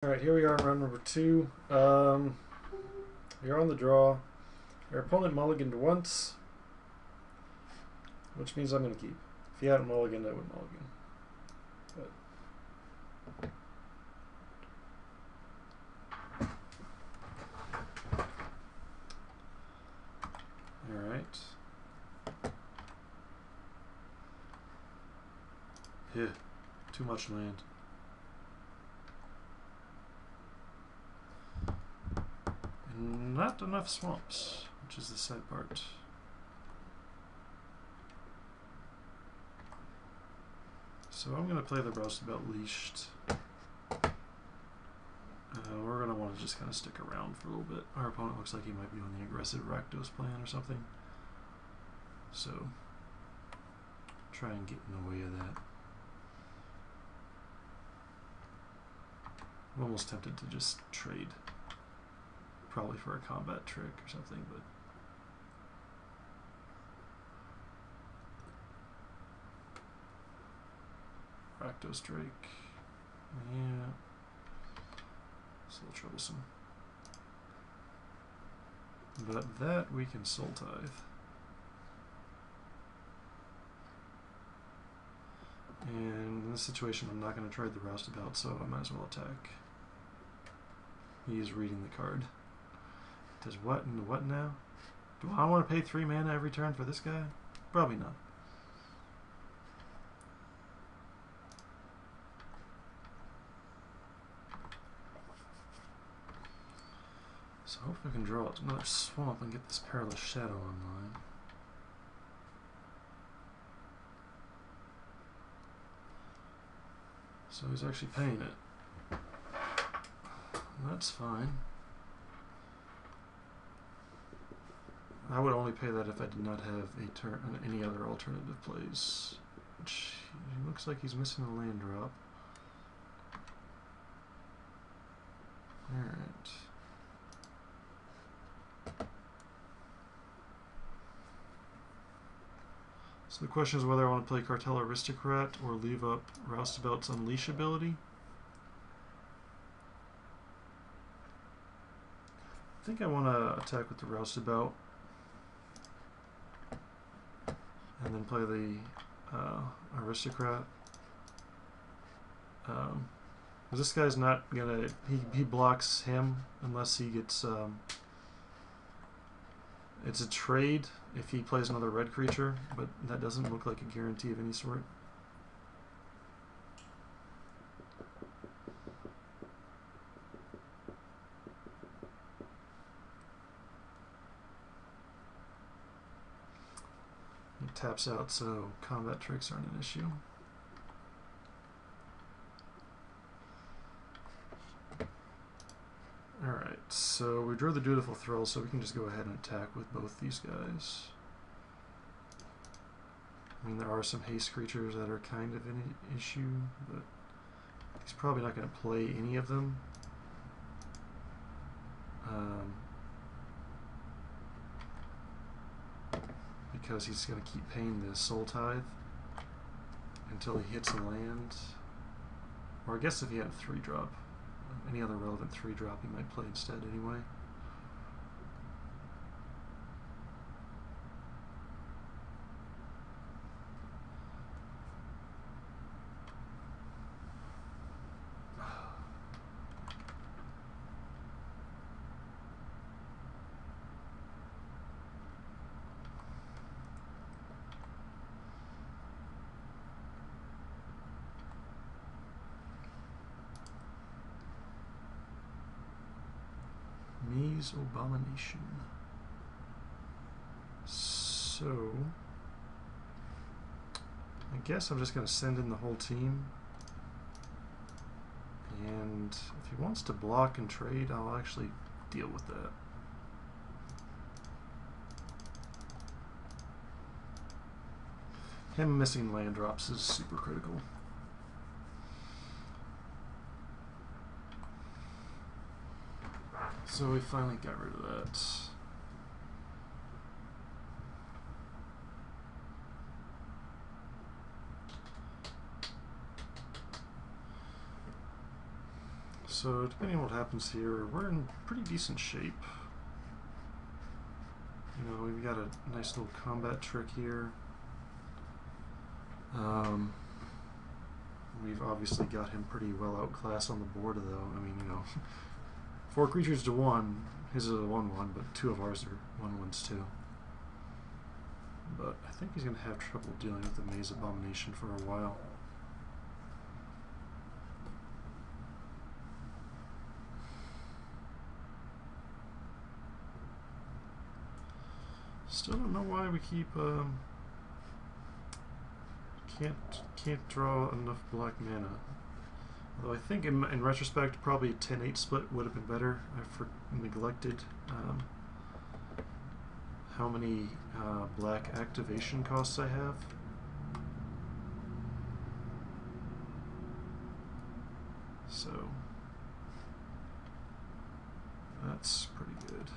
Alright, here we are in round number 2. You're on the draw. Your opponent mulliganed once, which means I'm going to keep. If he hadn't mulliganed, I would mulligan. Alright. Yeah, too much land. And not enough swamps, which is the sad part. So I'm going to play the roustabout leashed. We're going to want to just kind of stick around for a little bit. Our opponent looks like he might be on the aggressive Rakdos plan or something. So try and get in the way of that. I'm almost tempted to just trade. Probably for a combat trick or something, but Rakdos Drake. Yeah. It's a little troublesome. But that we can Soul Tithe. And in this situation I'm not going to trade the roustabout, so I might as well attack. He is reading the card. Does what and what now? Do I want to pay 3 mana every turn for this guy? Probably not. So I hope I can draw another swamp and get this Perilous Shadow online. So he's actually paying it. That's fine. I would only pay that if I did not have any other alternative plays. Which looks like he's missing a land drop. Alright. So the question is whether I want to play Cartel Aristocrat or leave up Roustabout's Unleash ability. I think I want to attack with the Roustabout and then play the Aristocrat. This guy's not gonna. He blocks him unless he gets. It's a trade if he plays another red creature, but that doesn't look like a guarantee of any sort. He taps out, so combat tricks aren't an issue. Alright, so we drew the Dutiful Thrill, so we can just go ahead and attack with both these guys. I mean, there are some haste creatures that are kind of an issue, but he's probably not going to play any of them. Because he's going to keep paying the Soul Tithe until he hits a land. Or I guess if he had a 3-drop. Any other relevant 3-drop he might play instead anyway. Me's Abomination. So I guess I'm just going to send in the whole team, and if he wants to block and trade, I'll actually deal with that. Him missing land drops is super critical. So we finally got rid of that. So depending on what happens here, we're in pretty decent shape. You know, we've got a nice little combat trick here. We've obviously got him pretty well outclassed on the board, though. I mean, you know, 4 creatures to 1. His is a 1/1, but 2 of ours are 1/1s too. But I think he's going to have trouble dealing with the Maze Abomination for a while. Still don't know why we keep can't draw enough black mana. Although I think in retrospect probably a 10-8 split would have been better. I neglected how many black activation costs I have. So that's pretty good.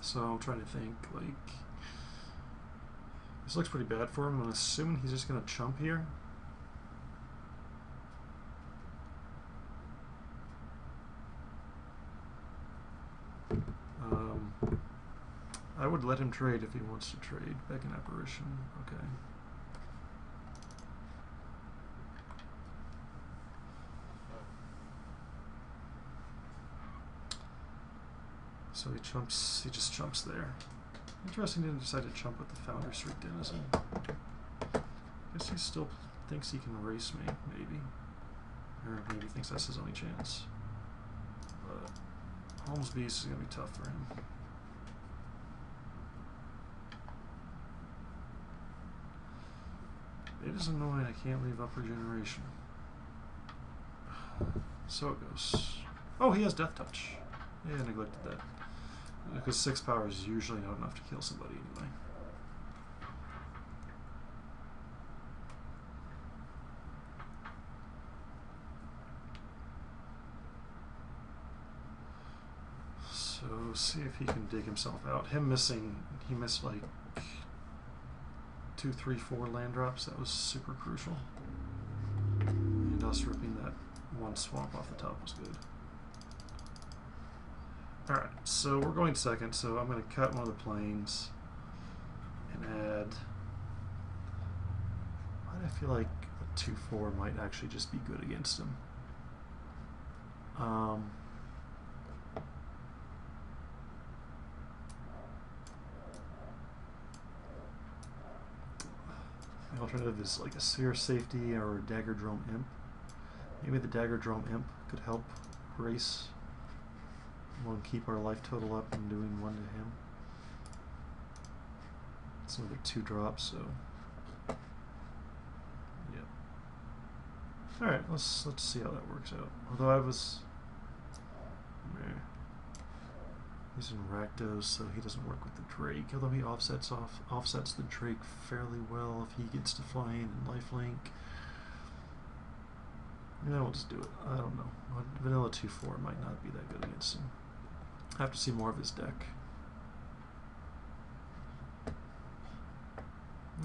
So I'm trying to think, like, this looks pretty bad for him. I'm assuming he's just going to chump here. I would let him trade if he wants to trade. Back in Apparition. Okay. So he chumps, he just chumps there. Interesting, he didn't decide to chump with the Foundry Street Denizen. Guess he still thinks he can race me, maybe. Or maybe thinks that's his only chance. But Holmes Beast is going to be tough for him. It is annoying I can't leave Upper Generation. So it goes. Oh, he has Death Touch. Yeah, I neglected that. Because 6 power is usually not enough to kill somebody anyway. So see if he can dig himself out. Him missing, he missed like 2, 3, 4 land drops. That was super crucial. And us ripping that 1 swamp off the top was good. Alright, so we're going second, so I'm going to cut one of the planes and add... Why do I feel like a 2/4 might actually just be good against him? The alternative is like a Seer Safety or a Dagger Drome Imp. Maybe the Dagger Drome Imp could help race. We'll keep our life total up and doing 1 to him. It's another 2 drops, so yeah. All right, let's see how that works out. Although I was, he's in Rakdos, so he doesn't work with the Drake. Although he offsets the Drake fairly well if he gets to fly in and lifelink. Yeah, we'll just do it. I don't know. Vanilla 2/4 might not be that good against him. I have to see more of his deck.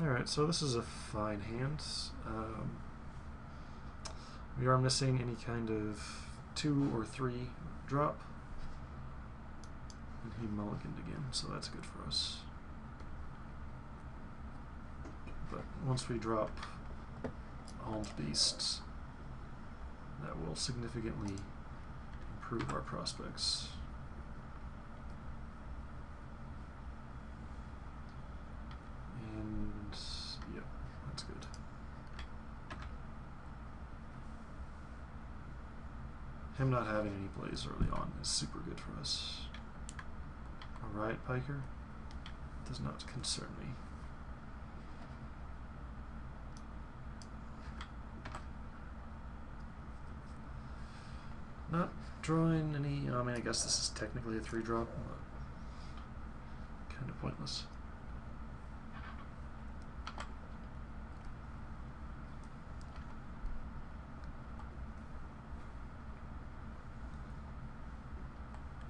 Alright, so this is a fine hand. We are missing any kind of 2 or 3 drop. And he mulliganed again, so that's good for us. But once we drop Alms Beasts, that will significantly improve our prospects. And yeah, that's good. Him not having any plays early on is super good for us. Alright, Piker. Does not concern me. Not drawing any, I mean, I guess this is technically a 3-drop, but kind of pointless.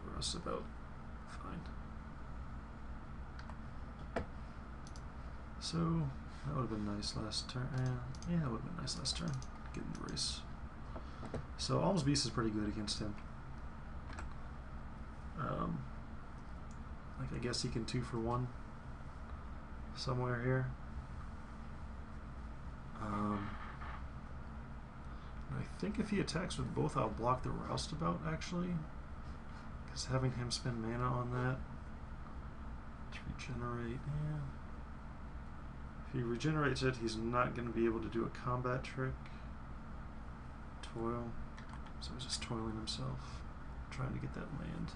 For us, about fine. So that would have been nice last turn. Yeah, that would have been nice last turn. Get in the race. So Alms Beast is pretty good against him. Like I guess he can 2 for 1 somewhere here. I think if he attacks with both, I'll block the Roustabout actually, because having him spend mana on that to regenerate, yeah. If he regenerates it, he's not going to be able to do a combat trick. Toil, so he's just toiling himself, trying to get that land.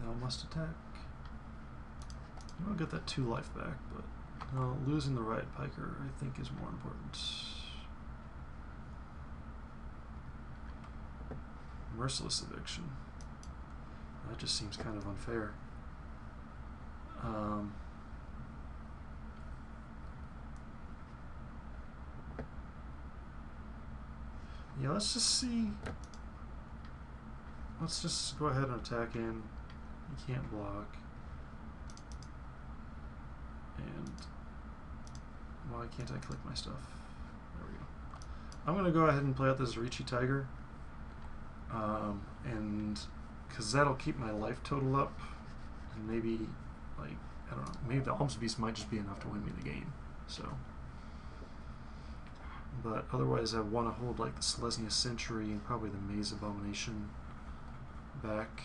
Now must attack. I'll get that 2 life back, but losing the Riot Piker I think is more important. Merciless Eviction. That just seems kind of unfair. Yeah, let's just see. Let's just go ahead and attack in. He can't block. And why can't I click my stuff? There we go. I'm going to go ahead and play out this Ricci Tiger. And because that'll keep my life total up. And maybe, like, I don't know, maybe the Alms Beast might just be enough to win me the game. So. But otherwise, I want to hold like the Selesnya Sentry and probably the Maze Abomination back.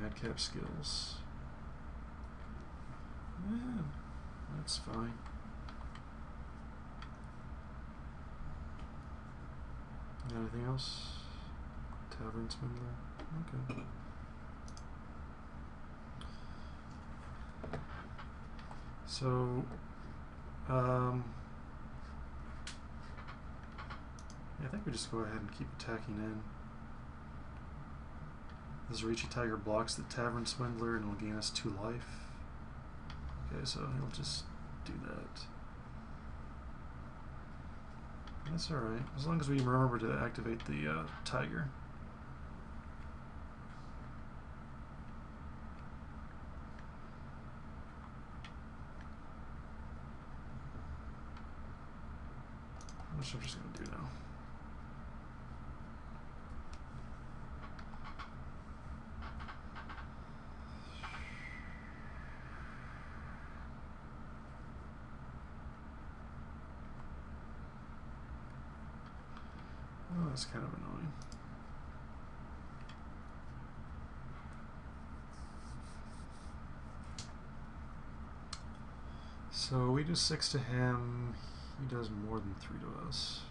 Madcap Skills. Yeah, that's fine. Got anything else? Tavern Swindler. Okay. So, yeah, I think we just go ahead and keep attacking in. This Ricci Tiger blocks the Tavern Swindler and will gain us 2 life. Okay, so he'll just do that. That's alright, as long as we remember to activate the Tiger. Which I'm just going to do now. Oh, that's kind of annoying. So we do 6 to him. He does more than 3 to us.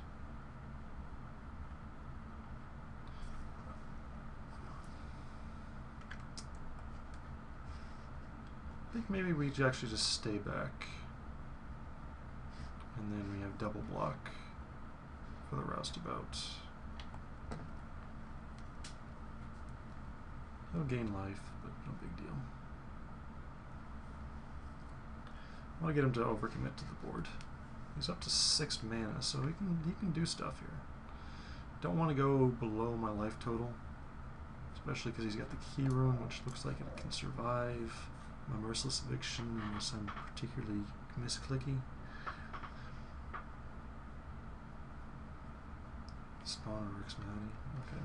I think maybe we actually just stay back. And then we have double block for the Roustabout. He'll gain life, but no big deal. I want to get him to overcommit to the board. He's up to 6 mana, so he can do stuff here. Don't want to go below my life total, especially because he's got the Key Rune, which looks like it can survive my Merciless Eviction unless I'm particularly misclicky. Spawn or Rix Maddie. Okay.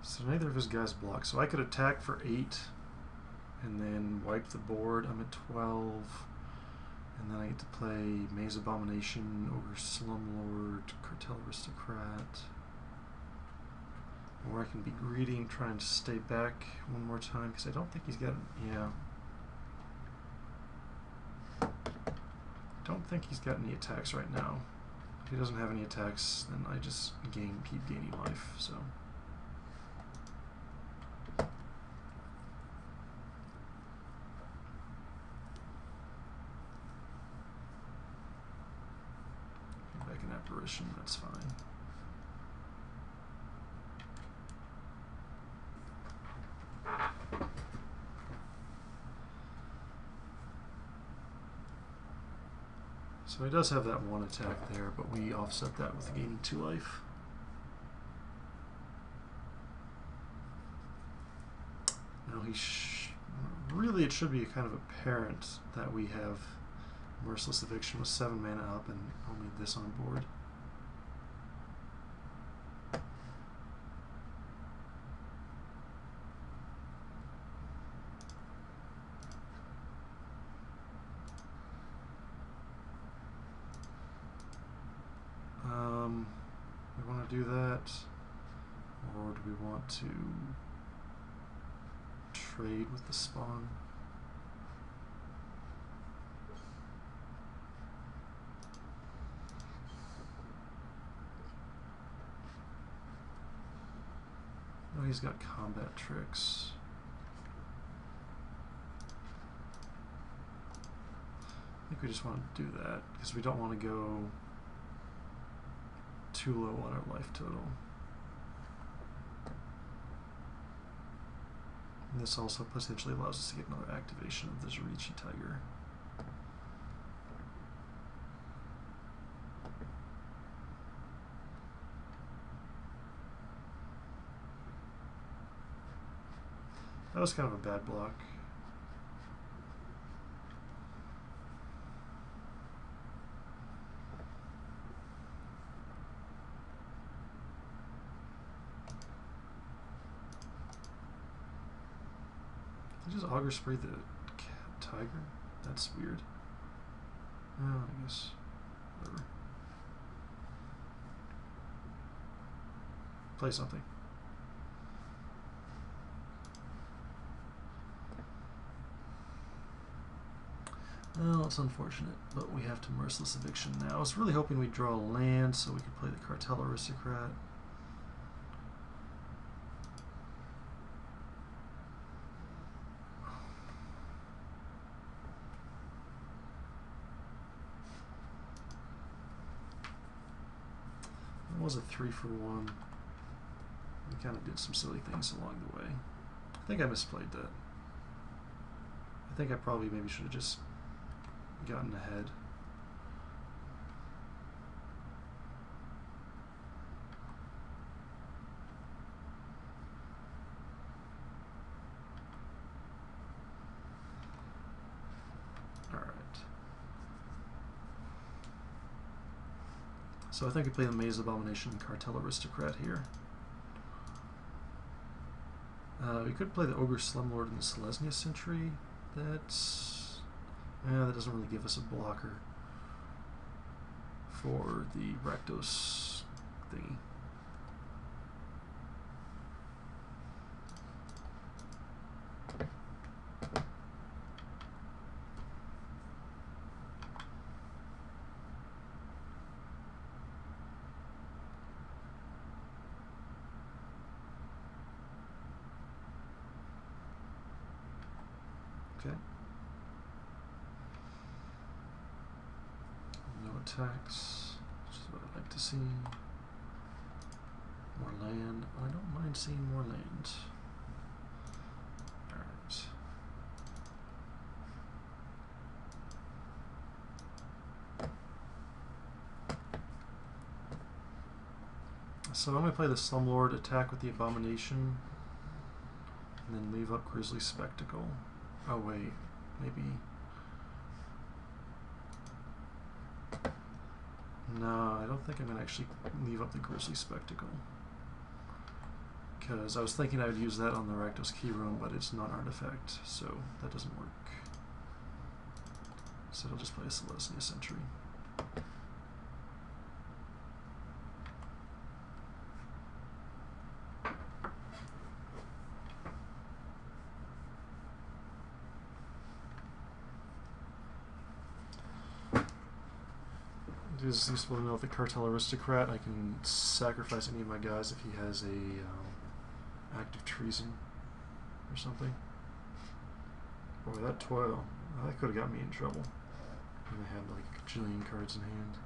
So neither of his guys block. So I could attack for 8 and then wipe the board. I'm at 12. And then I get to play Maze Abomination over Slumlord, Cartel Aristocrat. Or I can be greedy and try and stay back one more time because I don't think he's got, yeah. Don't think he's got any attacks right now. If he doesn't have any attacks, then I just keep gaining life, so. fruition, that's fine. So he does have that one attack there, but we offset that with gaining 2 life. Now really it should be kind of apparent that we have Merciless Eviction with 7 mana up and only this on board. We want to do that, or do we want to trade with the spawn? Oh, he's got combat tricks. I think we just want to do that because we don't want to go too low on our life total. And this also potentially allows us to get another activation of the Zarichi Tiger. That was kind of a bad block. Did you just auger spray the tiger? That's weird. Oh, I guess. Whatever. Play something. Well, it's unfortunate, but we have to Merciless Eviction now. I was really hoping we'd draw a land so we could play the Cartel Aristocrat. It was a 3-for-1. We kind of did some silly things along the way. I think I misplayed that. I think I probably maybe should have just gotten ahead. All right. So I think we play the Maze Abomination and Cartel Aristocrat here. We could play the Ogre Slumlord and the Selesnya Sentry. That doesn't really give us a blocker for the Rakdos thingy. Okay. No attacks, which is what I'd like to see. More land. I don't mind seeing more land. Alright. So I'm going to play the Slumlord, attack with the Abomination, and then leave up Grisly Spectacle. Oh wait, maybe... No, I don't think I'm going to actually leave up the Grisly Spectacle. Because I was thinking I would use that on the Rakdos Key Room, but it's not an artifact, so that doesn't work. So I'll just play a Selesnya Sentry. It is useful to know if the Cartel Aristocrat, I can sacrifice any of my guys if he has a act of treason or something. Boy, that toil, that could have got me in trouble. And I had like a gajillion cards in hand.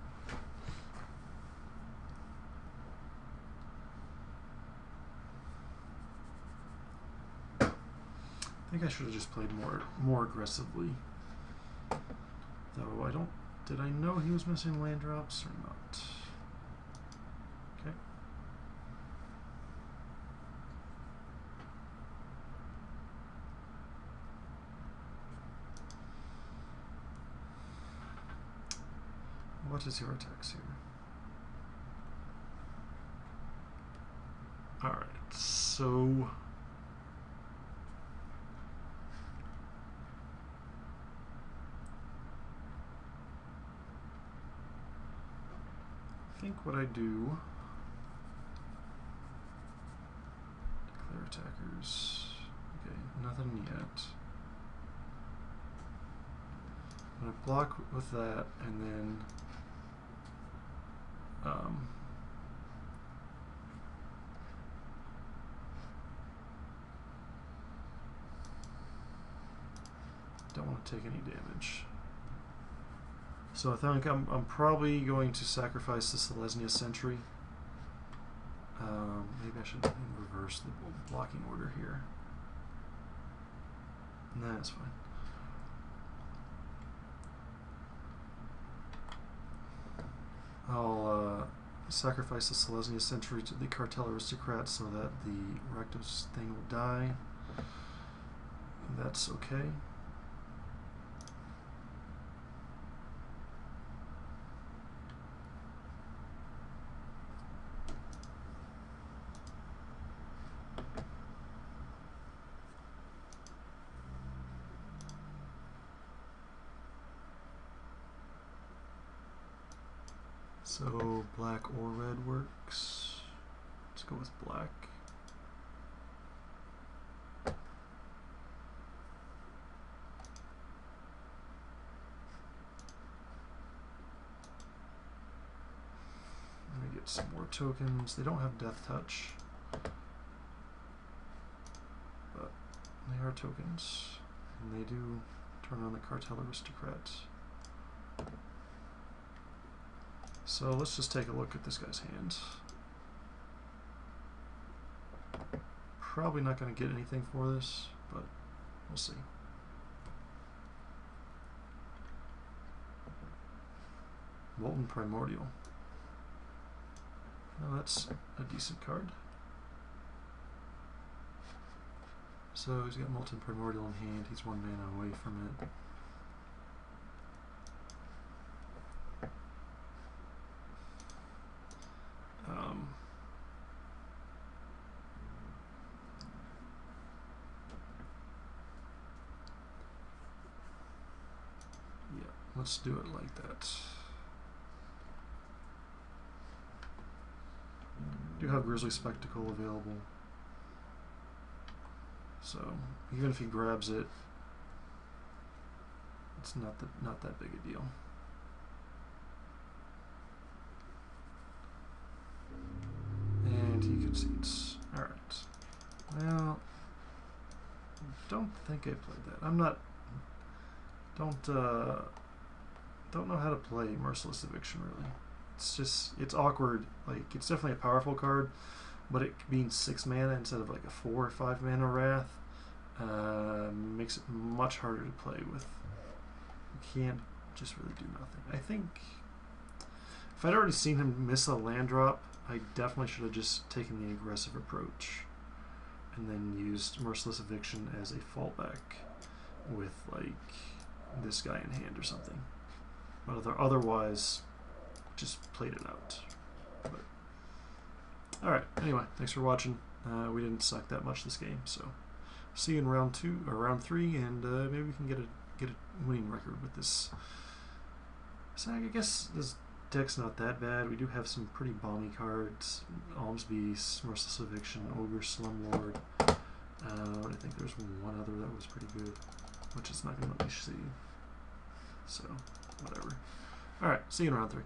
I think I should have just played more aggressively. Though I don't. Did I know he was missing land drops or not? Okay. What is your attacks here? Alright, so I think what I do, declare attackers. Okay, nothing yet. I'm gonna block with that and then don't want to take any damage. So I think I'm probably going to sacrifice the Selesnya Sentry. Maybe I should reverse the blocking order here. Nah, that's fine. I'll sacrifice the Selesnya Sentry to the Cartel Aristocrat so that the Rectus thing will die. That's okay. So black or red works. Let's go with black. Let me get some more tokens. They don't have Death Touch, but they are tokens, and they do turn on the Cartel Aristocrat. So let's just take a look at this guy's hand. Probably not going to get anything for this, but we'll see. Molten Primordial. Well, that's a decent card. So he's got Molten Primordial in hand. He's 1 mana away from it. Yeah, let's do it like that. Do have Grizzly Spectacle available, so even if he grabs it, it's not that big a deal. And he concedes. All right. Well, don't think I played that. I'm not. Don't know how to play Merciless Eviction really. It's just, it's awkward. Like, it's definitely a powerful card, but it being 6 mana instead of like a 4 or 5 mana Wrath makes it much harder to play with. You can't just really do nothing. I think if I'd already seen him miss a land drop, I definitely should have just taken the aggressive approach and then used Merciless Eviction as a fallback with like this guy in hand or something. But otherwise, just played it out. But alright, anyway, thanks for watching. We didn't suck that much this game, so see you in round 2 or round 3, and maybe we can get a winning record with this. So I guess this deck's not that bad. We do have some pretty balmy cards: Alms Beast, Merciless Eviction, Ogre, Slumlord. I think there's one other that was pretty good, which is not going to let me see. So whatever. All right, see you in round 3.